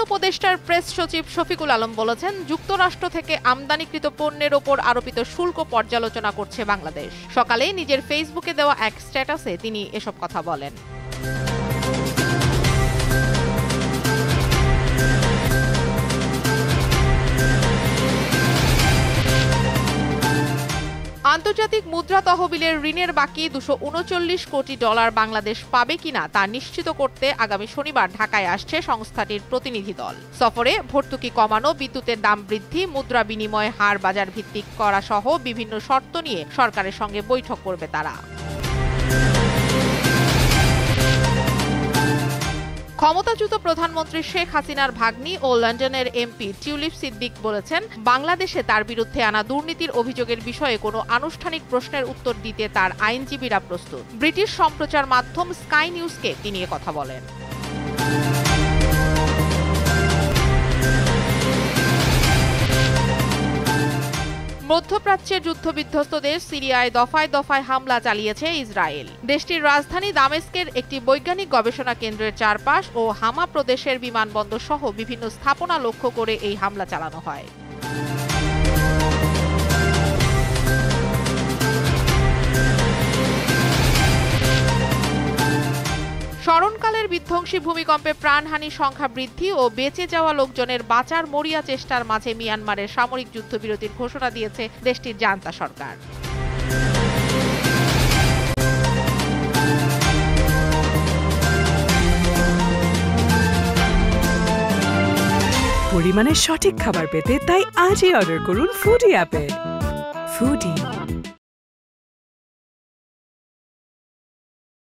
উপদেষ্টার প্রেস সচিব শফিকুল আলম বলেছেন, যুক্তরাষ্ট্র থেকে আমদানিকৃত পণ্যের ওপর আরোপিত শুল্ক পর্যালোচনা করছে বাংলাদেশ। সকালে নিজের ফেসবুকে দেওয়া এক স্ট্যাটাসে তিনি এসব কথা বলেন। আন্তর্জাতিক মুদ্রা তহবিলের ঋণের বাকি $239 কোটি বাংলাদেশ পাবে কিনা তা নিশ্চিত করতে আগামী শনিবার ঢাকায় আসছে সংস্থাটির প্রতিনিধি দল। সফরে ভর্তুকি কমানো, বিদ্যুতের দাম বৃদ্ধি, মুদ্রা বিনিময় হার বাজার ভিত্তিক করা সহ বিভিন্ন শর্ত নিয়ে সরকারের সঙ্গে বৈঠক করবে তারা। ক্ষমতাচ্যুত প্রধানমন্ত্রী শেখ হাসিনার ভাগ্নি ও লন্ডনের এমপি টিউলিপ সিদ্দিক বলেছেন, বাংলাদেশে তার বিরুদ্ধে আনা দুর্নীতির অভিযোগের বিষয়ে কোনো আনুষ্ঠানিক প্রশ্নের উত্তর দিতে তার আইনজীবীরা প্রস্তুত। ব্রিটিশ সম্প্রচার মাধ্যম স্কাই নিউজকে তিনি কথা বলেন। মধ্যপ্রাচ্যের যুদ্ধবিধ্বস্ত দেশ সিরিয়ায় দফায় দফায় হামলা চালিয়েছে ইসরায়েল। দেশটির রাজধানী দামেস্কের একটি বৈজ্ঞানিক গবেষণা কেন্দ্রের চারপাশ ও হামা প্রদেশের বিমানবন্দর সহ বিভিন্ন স্থাপনা লক্ষ্য করে এই হামলা চালানো হয়। স্মরণকালের বিধ্বংসী ভূমিকম্পে প্রাণহানির সংখ্যা বৃদ্ধি ও বেঁচে যাওয়া লোকজনের বাঁচার মরিয়া চেষ্টার মাঝে মিয়ানমারের সামরিক যুদ্ধবিরতির ঘোষণা দিয়েছে দেশটির জান্তা সরকার। পরিমাণের সঠিক খাবার পেতে তাই আজই অর্ডার করুন ফুডি অ্যাপে। ফুডি।